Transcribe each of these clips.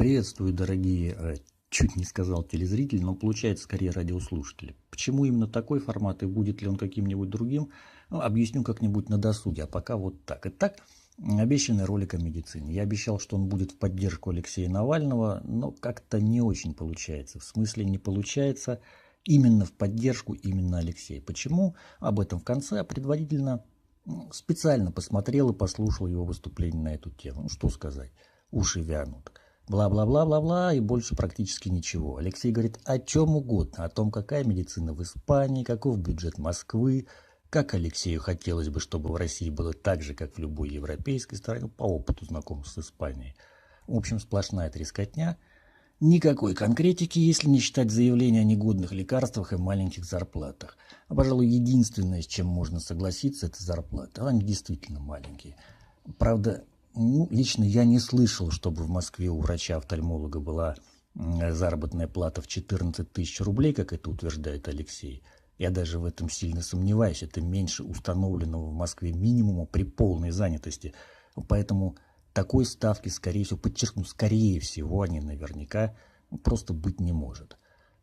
Приветствую, дорогие, чуть не сказал телезрители, но получается скорее радиослушатели. Почему именно такой формат и будет ли он каким-нибудь другим, объясню как-нибудь на досуге, а пока вот так. Итак, обещанный ролик о медицине. Я обещал, что он будет в поддержку Алексея Навального, но как-то не очень получается. В смысле не получается именно в поддержку именно Алексея. Почему? Об этом в конце, а предварительно специально посмотрел и послушал его выступление на эту тему. Ну что сказать, уши вянут. Бла-бла-бла-бла-бла, и больше практически ничего. Алексей говорит о чем угодно, о том, какая медицина в Испании, каков бюджет Москвы, как Алексею хотелось бы, чтобы в России было так же, как в любой европейской стране, по опыту знакомства с Испанией. В общем, сплошная трескотня. Никакой конкретики, если не считать заявления о негодных лекарствах и маленьких зарплатах. А, пожалуй, единственное, с чем можно согласиться, это зарплата. Они действительно маленькие. Правда, лично я не слышал, чтобы в Москве у врача-офтальмолога была заработная плата в 14 тысяч рублей, как это утверждает Алексей. Я даже в этом сильно сомневаюсь. Это меньше установленного в Москве минимума при полной занятости. Поэтому такой ставки, скорее всего, подчеркну, скорее всего, они наверняка просто быть не может.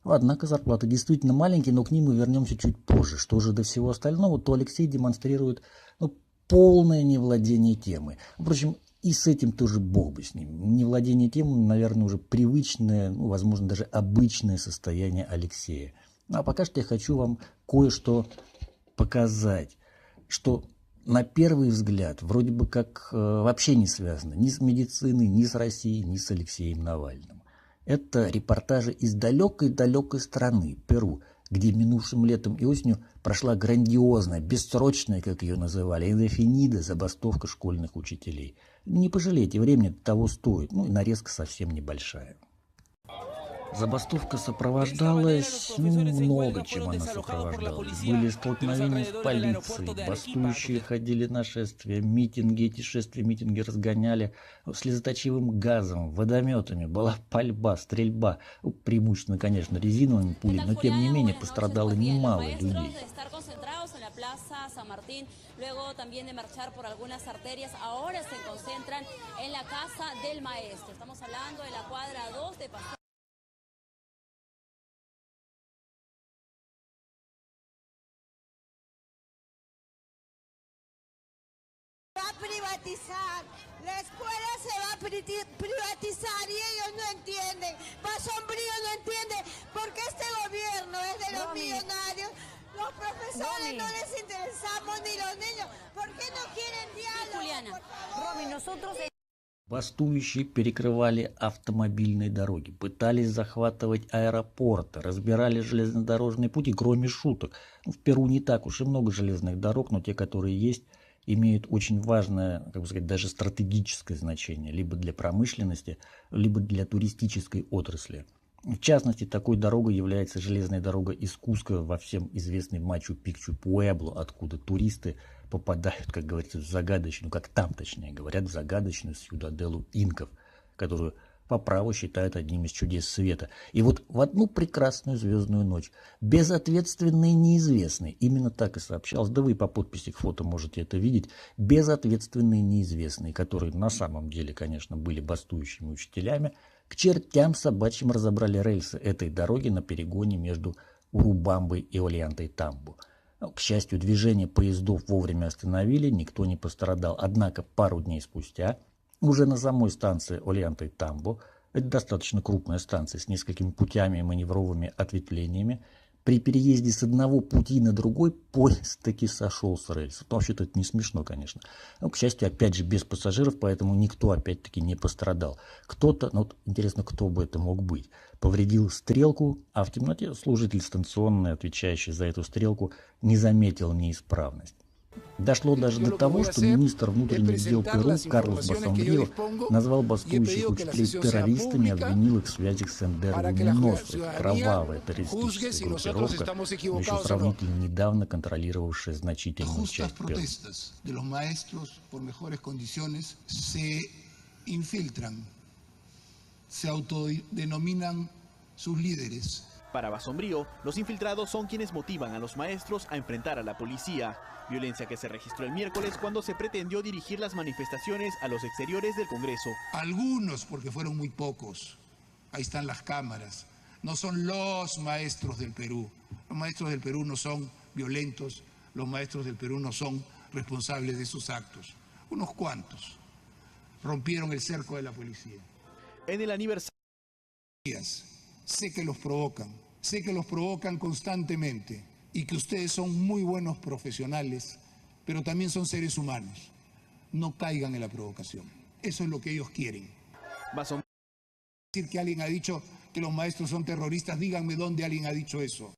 Однако зарплаты действительно маленькие, но к ним мы вернемся чуть позже. Что же до всего остального, то Алексей демонстрирует полное невладение темой. Впрочем, и с этим тоже бог бы с ним. Невладение темой, наверное, уже привычное, возможно, даже обычное состояние Алексея. А пока что я хочу вам кое-что показать, что на первый взгляд вроде бы как вообще не связано ни с медициной, ни с Россией, ни с Алексеем Навальным. Это репортажи из далекой-далекой страны, Перу, где минувшим летом и осенью прошла грандиозная, бессрочная, как ее называли, индефинида, забастовка школьных учителей. Не пожалейте, времени того стоит, и нарезка совсем небольшая. Забастовка сопровождалась, много чем она сопровождалась. Были столкновения с полицией, бастующие ходили на шествия, митинги, эти шествия, митинги разгоняли слезоточивым газом, водометами, была пальба, стрельба, преимущественно, конечно, резиновыми пулями, но тем не менее пострадало немало людей. Plaza San Martín, luego también de marchar por algunas arterias, ahora se concentran en la Casa del Maestro. Estamos hablando de la cuadra 2 de Paseo. Va a privatizar, la escuela se va a privatizar y ellos no entienden. Sombrío no entiende porque este gobierno es de los millonarios. Los profesores no les interesamos ni los niños. ¿Por qué no quieren diálogo? Juliana, Romy, nosotros... Бастующие перекрывали автомобильные дороги, пытались захватывать аэропорты, разбирали железнодорожные пути, кроме шуток. В Перу не так уж и много железных дорог, но те, которые есть, имеют очень важное, даже стратегическое значение, либо для промышленности, либо для туристической отрасли. В частности, такой дорогой является железная дорога из Куско во всем известный Мачу-Пикчу Пуэбло, откуда туристы попадают, как говорится, в загадочную, как там точнее говорят, в загадочную Сьюдаделу инков, которую по праву считают одним из чудес света. И вот в одну прекрасную звездную ночь безответственный неизвестный, именно так и сообщалось, да вы по подписи к фото можете это видеть, безответственные неизвестные, которые на самом деле, конечно, были бастующими учителями, к чертям собачьим разобрали рельсы этой дороги на перегоне между Урубамбой и Оллянтой-Тамбо. К счастью, движение поездов вовремя остановили, никто не пострадал. Однако пару дней спустя, уже на самой станции Оллянтой-Тамбо, это достаточно крупная станция с несколькими путями и маневровыми ответвлениями, при переезде с одного пути на другой поезд таки сошел с рельсов. Вообще-то это не смешно, конечно. Но, к счастью, опять же, без пассажиров, поэтому никто, опять-таки, не пострадал. Кто-то, интересно, кто бы это мог быть, повредил стрелку, а в темноте служитель станционный, отвечающий за эту стрелку, не заметил неисправность. Дошло даже до того, что министр внутренних дел Перу Карлос Басонгрио назвал бастующих учителей террористами, обвинил их в связях с Сендеро Luminoso, кровавая террористическая группировка, но еще сравнительно недавно контролировавшая значительную часть Перу. Para Basombrío, los infiltrados son quienes motivan a los maestros a enfrentar a la policía. Violencia que se registró el miércoles cuando se pretendió dirigir las manifestaciones a los exteriores del Congreso. Algunos, porque fueron muy pocos, ahí están las cámaras, no son los maestros del Perú. Los maestros del Perú no son violentos, los maestros del Perú no son responsables de sus actos. Unos cuantos rompieron el cerco de la policía. En el aniversario, sé que los provocan constantemente y que ustedes son muy buenos profesionales, pero también son seres humanos. No caigan en la provocación. Eso es lo que ellos quieren. Decir que alguien ha dicho que los maestros son terroristas, díganme dónde alguien ha dicho eso.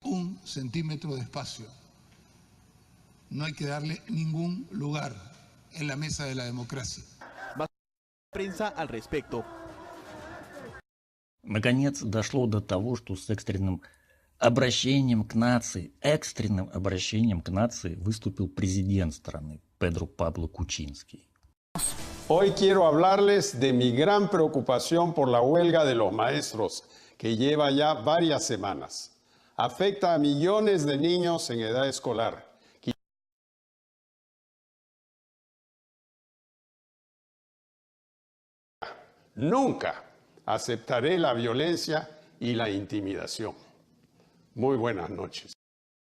1 centímetro de espacio. No hay que darle ningún lugar en la mesa de la democracia. Prensa al respecto. Наконец дошло до того, что с экстренным обращением к нации выступил президент страны Педро Пабло Кучинский. Hoy quiero hablarles de mi gran preocupación por la huelga de los maestros, que lleva ya varias semanas. Afecta a millones de niños en edad escolar. Nunca aceptaré la violencia y la intimidación. Muy buenas noches.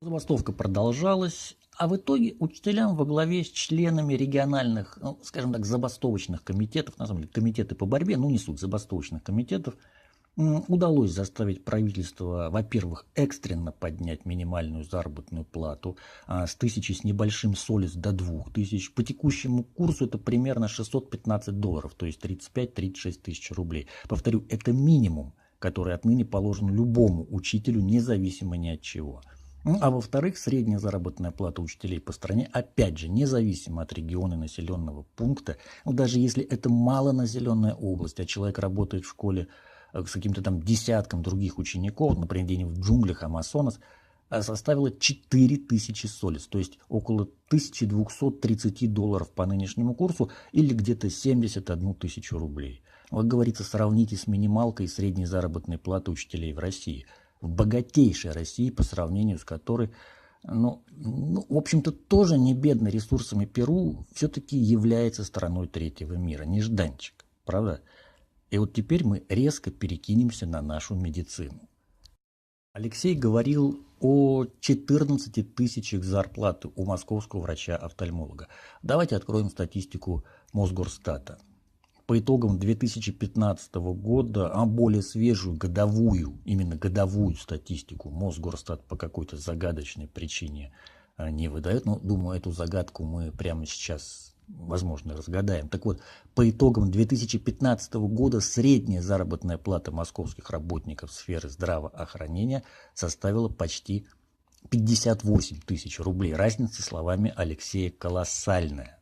Забастовка продолжалась, а в итоге учителям во главе с членами региональных, скажем так, забастовочных комитетов, на самом деле комитеты по борьбе, не суть забастовочных комитетов, удалось заставить правительство, во-первых, экстренно поднять минимальную заработную плату с 1000 с небольшим солис до 2000. По текущему курсу это примерно $615, то есть 35-36 тысяч рублей. Повторю, это минимум, который отныне положен любому учителю, независимо ни от чего. А во-вторых, средняя заработная плата учителей по стране, опять же, независимо от региона населенного пункта, даже если это малонаселенная область, а человек работает в школе с каким-то там десятком других учеников, например, где-нибудь в джунглях Амазонас, составила 4000 солис, то есть около $1230 по нынешнему курсу или где-то 71 тысячу рублей. Как говорится, сравните с минималкой средней заработной платы учителей в России. В богатейшей России, по сравнению с которой, в общем-то, тоже не бедной ресурсами Перу, все-таки является страной третьего мира, нежданчик, правда? И вот теперь мы резко перекинемся на нашу медицину. Алексей говорил о 14 тысячах зарплаты у московского врача-офтальмолога. Давайте откроем статистику Мосгорстата. По итогам 2015 года, а более свежую годовую, именно годовую статистику Мосгорстат по какой-то загадочной причине не выдает. Но, думаю, эту загадку мы прямо сейчас, возможно, разгадаем. Так вот, по итогам 2015 года средняя заработная плата московских работников сферы здравоохранения составила почти 58 тысяч рублей. Разница, словами Алексея, колоссальная.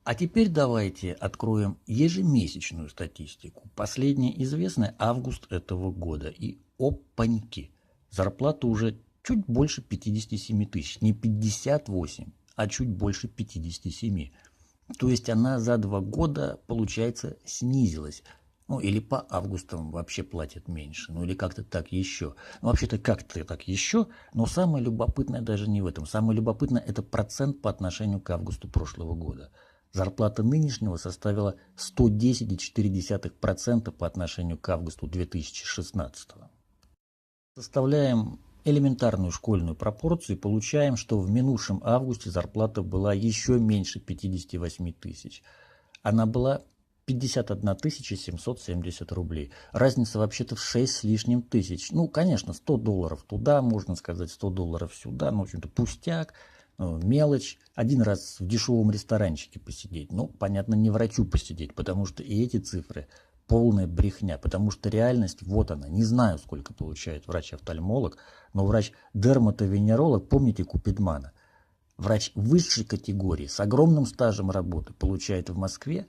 А теперь давайте откроем ежемесячную статистику. Последняя известная — август этого года. И опаньки. Зарплата уже чуть больше 57 тысяч. Не 58, а чуть больше 57. То есть она за 2 года, получается, снизилась. Или по августам вообще платят меньше. Или как-то так еще. Вообще-то как-то так еще. Но самое любопытное даже не в этом. Самое любопытное — это процент по отношению к августу прошлого года. Зарплата нынешнего составила 110,4% по отношению к августу 2016. Составляем элементарную школьную пропорцию и получаем, что в минувшем августе зарплата была еще меньше 58 тысяч. Она была 51 770 рублей. Разница вообще-то в 6 с лишним тысяч. Конечно, $100 туда, можно сказать, $100 сюда. В общем-то, пустяк. Мелочь, один раз в дешевом ресторанчике посидеть. Понятно, не врачу посидеть, потому что и эти цифры полная брехня, потому что реальность, вот она. Не знаю, сколько получает врач-офтальмолог, но врач-дерматовенеролог, помните Купидмана, врач высшей категории с огромным стажем работы получает в Москве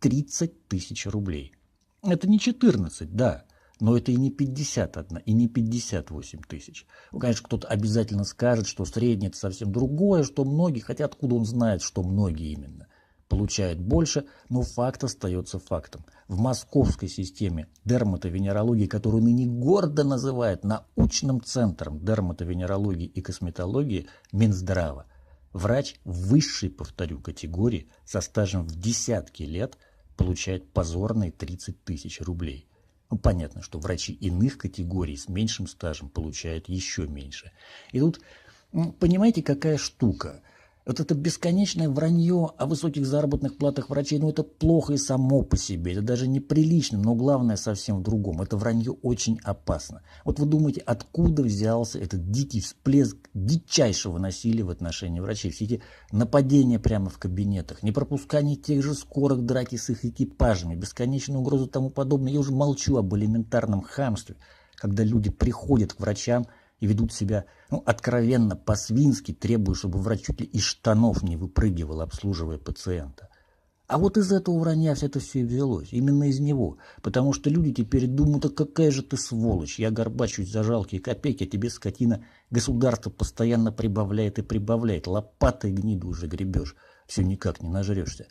30 тысяч рублей. Это не 14, да, но это и не 51, и не 58 тысяч. Конечно, кто-то обязательно скажет, что среднее это совсем другое, что многие, хотя откуда он знает, что многие именно. получает больше, но факт остается фактом. В московской системе дерматовенерологии, которую ныне гордо называют научным центром дерматовенерологии и косметологии Минздрава, врач высшей, повторю, категории со стажем в десятки лет получает позорные 30 тысяч рублей. Ну, понятно, что врачи иных категорий с меньшим стажем получают еще меньше. И тут, понимаете, какая штука? Вот это бесконечное вранье о высоких заработных платах врачей, ну это плохо и само по себе, это даже неприлично, но главное совсем в другом. Это вранье очень опасно. Вот вы думаете, откуда взялся этот дикий всплеск дичайшего насилия в отношении врачей? Все эти нападения прямо в кабинетах, непропускание тех же скорых, драки с их экипажами, бесконечная угроза и тому подобное. Я уже молчу об элементарном хамстве, когда люди приходят к врачам и ведут себя откровенно по-свински, требуя, чтобы врач чуть ли из штанов не выпрыгивал, обслуживая пациента. А вот из этого вранья это все и взялось, именно из него. Потому что люди теперь думают, а какая же ты сволочь, я горбачусь за жалкие копейки, а тебе, скотина, государство постоянно прибавляет и прибавляет, лопатой гниду уже гребешь, все никак не нажрешься.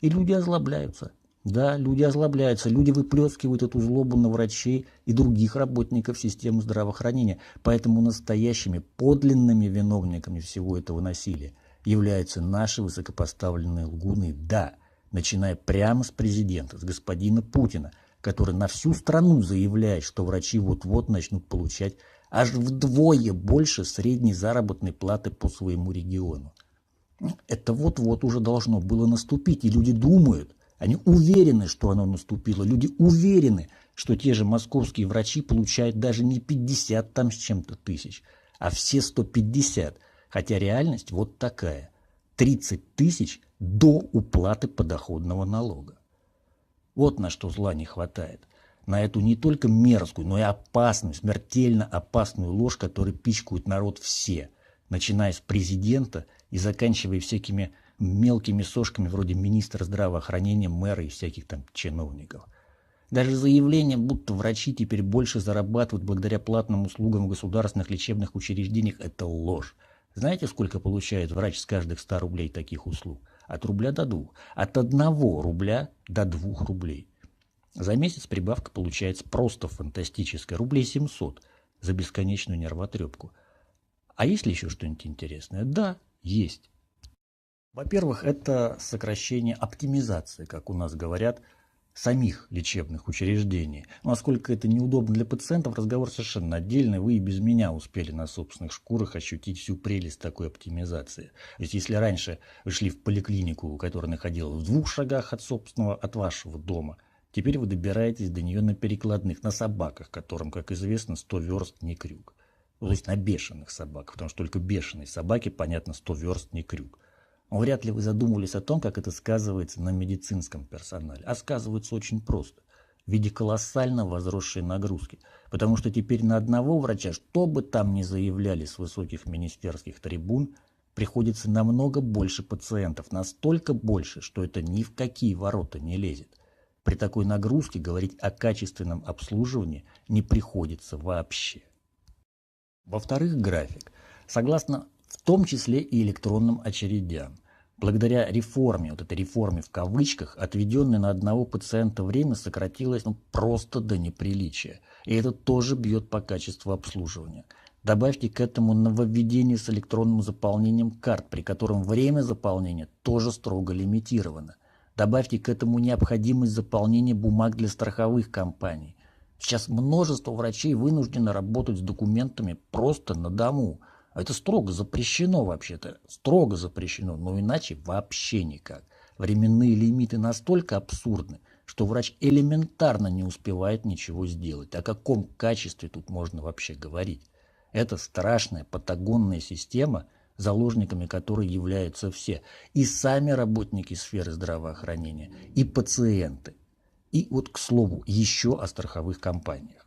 И люди озлобляются. Да, люди озлобляются, люди выплескивают эту злобу на врачей и других работников системы здравоохранения. Поэтому настоящими подлинными виновниками всего этого насилия являются наши высокопоставленные лгуны. Да, начиная прямо с президента, с господина Путина, который на всю страну заявляет, что врачи вот-вот начнут получать аж вдвое больше средней заработной платы по своему региону. Это вот-вот уже должно было наступить, и люди думают, они уверены, что оно наступило. Люди уверены, что те же московские врачи получают даже не 50 там с чем-то тысяч, а все 150. Хотя реальность вот такая. 30 тысяч до уплаты подоходного налога. Вот на что зла не хватает. На эту не только мерзкую, но и опасную, смертельно опасную ложь, которой пичкают народ все, начиная с президента и заканчивая всякими мелкими сошками вроде министра здравоохранения, мэра и всяких там чиновников. Даже заявление, будто врачи теперь больше зарабатывают благодаря платным услугам в государственных лечебных учреждениях, это ложь. Знаете, сколько получает врач с каждых 100 рублей таких услуг? От рубля до 2. От 1 рубля до 2 рублей. За месяц прибавка получается просто фантастическая. Рублей 700 за бесконечную нервотрепку. А есть ли еще что-нибудь интересное? Да, есть. Во-первых, это сокращение оптимизации, как у нас говорят, самих лечебных учреждений. Но насколько это неудобно для пациентов, разговор совершенно отдельный. Вы и без меня успели на собственных шкурах ощутить всю прелесть такой оптимизации. То есть, если раньше вы шли в поликлинику, которая находилась в 2 шагах от вашего дома, теперь вы добираетесь до нее на перекладных, на собаках, которым, как известно, 100 верст не крюк. То есть на бешеных собаках, потому что только бешеные собаки, понятно, 100 верст не крюк. Но вряд ли вы задумывались о том, как это сказывается на медицинском персонале. А сказывается очень просто. В виде колоссально возросшей нагрузки. Потому что теперь на одного врача, что бы там ни заявляли с высоких министерских трибун, приходится намного больше пациентов. Настолько больше, что это ни в какие ворота не лезет. При такой нагрузке говорить о качественном обслуживании не приходится вообще. Во-вторых, график. Согласно в том числе и электронным очередям. Благодаря реформе, вот этой реформе в кавычках, отведенное на одного пациента время сократилось просто до неприличия. И это тоже бьет по качеству обслуживания. Добавьте к этому нововведение с электронным заполнением карт, при котором время заполнения тоже строго лимитировано. Добавьте к этому необходимость заполнения бумаг для страховых компаний. Сейчас множество врачей вынуждены работать с документами просто на дому. Это строго запрещено вообще-то, строго запрещено, но иначе вообще никак. Временные лимиты настолько абсурдны, что врач элементарно не успевает ничего сделать. О каком качестве тут можно вообще говорить? Это страшная патагонная система, заложниками которой являются все. И сами работники сферы здравоохранения, и пациенты. И вот, к слову, еще о страховых компаниях.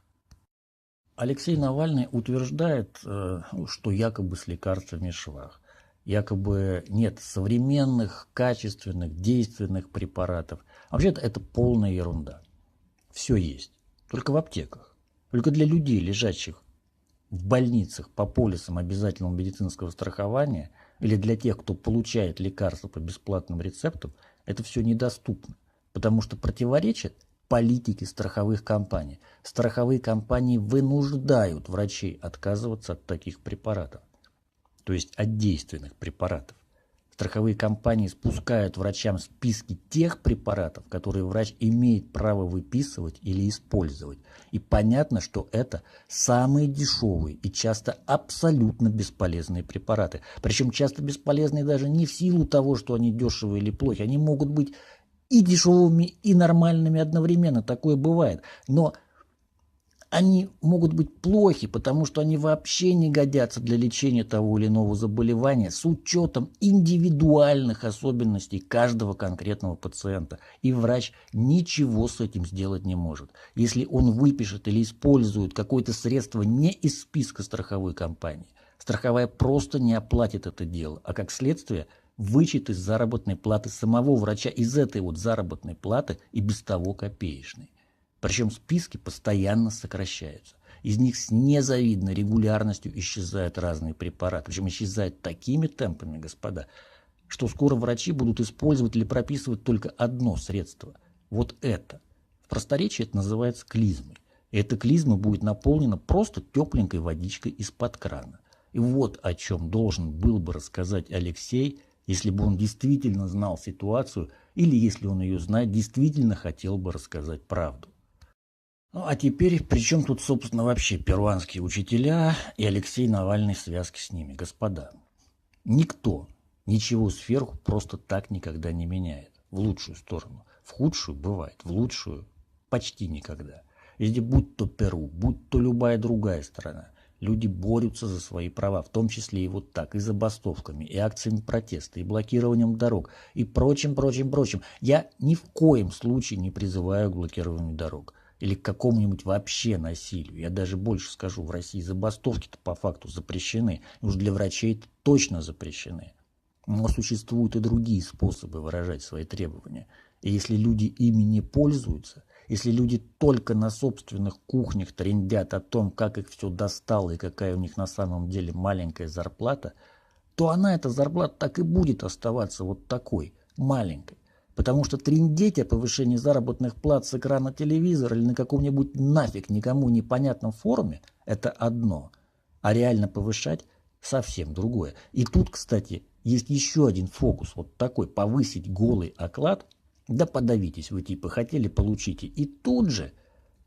Алексей Навальный утверждает, что якобы с лекарствами швах. Якобы нет современных, качественных, действенных препаратов. Вообще-то это полная ерунда. Все есть. Только в аптеках. Только для людей, лежащих в больницах по полисам обязательного медицинского страхования, или для тех, кто получает лекарства по бесплатным рецептам, Это все недоступно, потому что противоречит политике страховых компаний. Страховые компании вынуждают врачей отказываться от таких препаратов, то есть от действенных препаратов. Страховые компании спускают врачам списки тех препаратов, которые врач имеет право выписывать или использовать. И понятно, что это самые дешевые и часто абсолютно бесполезные препараты. Причем часто бесполезные даже не в силу того, что они дешевые или плохи. Они могут быть и дешевыми, и нормальными одновременно. Такое бывает. Но они могут быть плохи, потому что они вообще не годятся для лечения того или иного заболевания с учетом индивидуальных особенностей каждого конкретного пациента. И врач ничего с этим сделать не может. Если он выпишет или использует какое-то средство не из списка страховой компании, страховая просто не оплатит это дело, а как следствие вычет из заработной платы самого врача, из этой вот заработной платы и без того копеечной. Причем списки постоянно сокращаются. Из них с незавидной регулярностью исчезают разные препараты. Причем исчезают такими темпами, господа, что скоро врачи будут использовать или прописывать только одно средство. Вот это. В просторечии это называется клизмой. И эта клизма будет наполнена просто тепленькой водичкой из-под крана. И вот о чем должен был бы рассказать Алексей, если бы он действительно знал ситуацию, или если он ее знает, действительно хотел бы рассказать правду. Ну а теперь, при чем тут, собственно, вообще перуанские учителя и Алексей Навальный в связке с ними? Господа, никто ничего сверху просто так никогда не меняет. В лучшую сторону. В худшую бывает, в лучшую почти никогда. Везде, будь то Перу, будь то любая другая страна, люди борются за свои права, в том числе и вот так, и забастовками, и акциями протеста, и блокированием дорог, и прочим. Я ни в коем случае не призываю к блокированию дорог или к какому-нибудь вообще насилию. Я даже больше скажу, в России забастовки-то по факту запрещены, и уж для врачей это точно запрещены. Но существуют и другие способы выражать свои требования. И если люди ими не пользуются, если люди только на собственных кухнях трындят о том, как их все достало и какая у них на самом деле маленькая зарплата, то она, эта зарплата, так и будет оставаться вот такой, маленькой. Потому что трындеть о повышении заработных плат с экрана телевизора или на каком-нибудь нафиг никому непонятном форуме – это одно, а реально повышать – совсем другое. И тут, кстати, есть еще один фокус, вот такой – повысить голый оклад. Да подавитесь вы, типа, хотели, получите. И тут же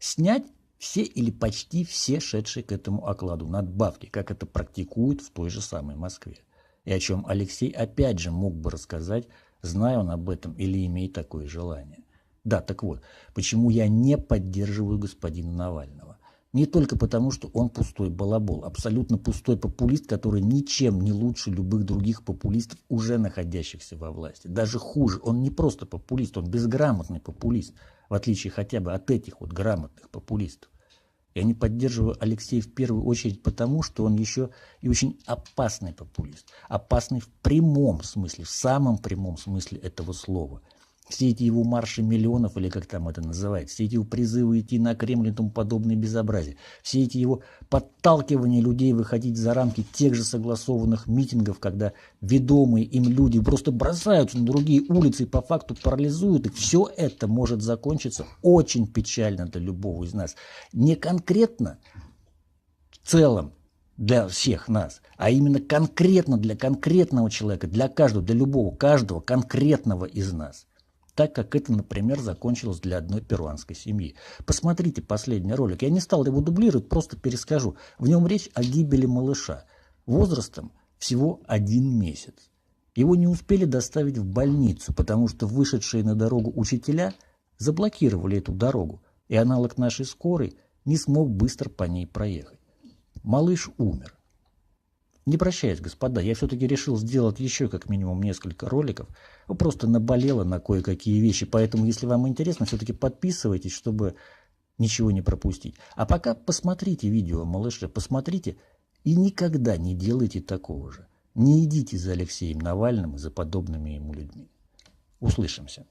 снять все или почти все шедшие к этому окладу надбавки, как это практикуют в той же самой Москве. И о чем Алексей опять же мог бы рассказать, зная он об этом или имея такое желание. Да, так вот, почему я не поддерживаю господина Навального. Не только потому, что он пустой балабол, абсолютно пустой популист, который ничем не лучше любых других популистов, уже находящихся во власти. Даже хуже, он не просто популист, он безграмотный популист, в отличие хотя бы от этих вот грамотных популистов. Я не поддерживаю Алексея в первую очередь потому, что он еще и очень опасный популист. Опасный в прямом смысле, в самом прямом смысле этого слова. Все эти его марши миллионов, или как там это называется, все эти его призывы идти на Кремль и тому подобные безобразия, все эти его подталкивания людей выходить за рамки тех же согласованных митингов, когда ведомые им люди просто бросаются на другие улицы и по факту парализуют их, все это может закончиться очень печально для любого из нас. Не конкретно в целом для всех нас, а именно конкретно для конкретного человека, для каждого, для любого, каждого конкретного из нас. Так как это, например, закончилось для одной перуанской семьи. Посмотрите последний ролик. Я не стал его дублировать, просто перескажу. В нем речь о гибели малыша. Возрастом всего 1 месяц. Его не успели доставить в больницу, потому что вышедшие на дорогу учителя заблокировали эту дорогу, и аналог нашей скорой не смог быстро по ней проехать. Малыш умер. Не прощаясь, господа, я все-таки решил сделать еще как минимум несколько роликов. Просто наболело на кое-какие вещи, поэтому, если вам интересно, все-таки подписывайтесь, чтобы ничего не пропустить. А пока посмотрите видео о малыше, посмотрите и никогда не делайте такого же. Не идите за Алексеем Навальным и за подобными ему людьми. Услышимся.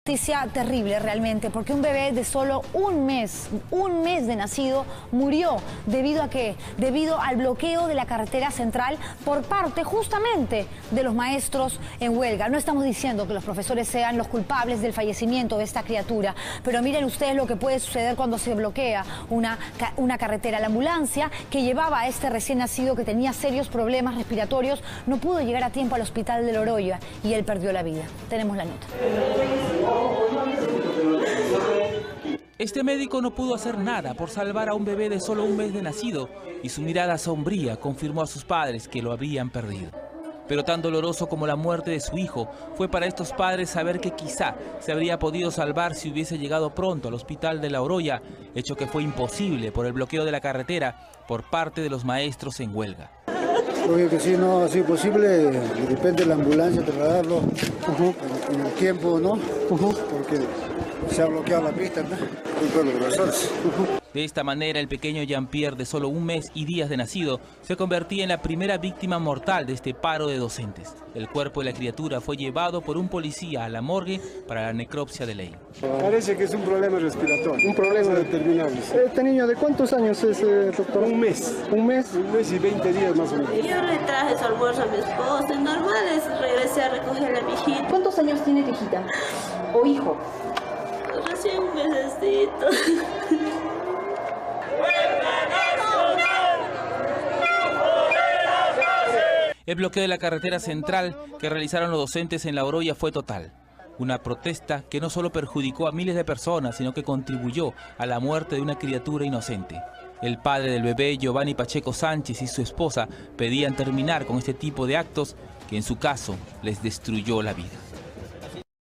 Noticia terrible realmente, porque un bebé de solo un mes de nacido, murió. ¿Debido a qué? Debido al bloqueo de la carretera central por parte justamente de los maestros en huelga. No estamos diciendo que los profesores sean los culpables del fallecimiento de esta criatura, pero miren ustedes lo que puede suceder cuando se bloquea una carretera. La ambulancia que llevaba a este recién nacido, que tenía serios problemas respiratorios, no pudo llegar a tiempo al hospital de Loroya y él perdió la vida. Tenemos la nota. Este médico no pudo hacer nada por salvar a un bebé de solo un mes de nacido y su mirada sombría confirmó a sus padres que lo habían perdido. Pero tan doloroso como la muerte de su hijo fue para estos padres saber que quizá se habría podido salvar si hubiese llegado pronto al hospital de La Oroya, hecho que fue imposible por el bloqueo de la carretera por parte de los maestros en huelga. Oye, que si no ha sido posible, de repente la ambulancia trasladarlo en el tiempo, ¿no? Porque se ha bloqueado la pista, ¿no? Los profesores. De esta manera, el pequeño Jean-Pierre, de solo un mes y días de nacido, se convertía en la primera víctima mortal de este paro de docentes. El cuerpo de la criatura fue llevado por un policía a la morgue para la necropsia de ley. Parece que es un problema respiratorio. Un problema determinable. ¿Este niño de cuántos años es, doctor? Un mes. ¿Un mes? Un mes y 20 días más o menos. Yo le traje su almuerzo a mi esposo. Normal es, regresé a recoger a mi hijita. ¿Cuántos años tiene tu hijita? ¿O hijo? Recién un mesecito. El bloqueo de la carretera central que realizaron los docentes en La Oroya fue total. Una protesta que no solo perjudicó a miles de personas, sino que contribuyó a la muerte de una criatura inocente. El padre del bebé, Giovanni Pacheco Sánchez, y su esposa pedían terminar con este tipo de actos que en su caso les destruyó la vida.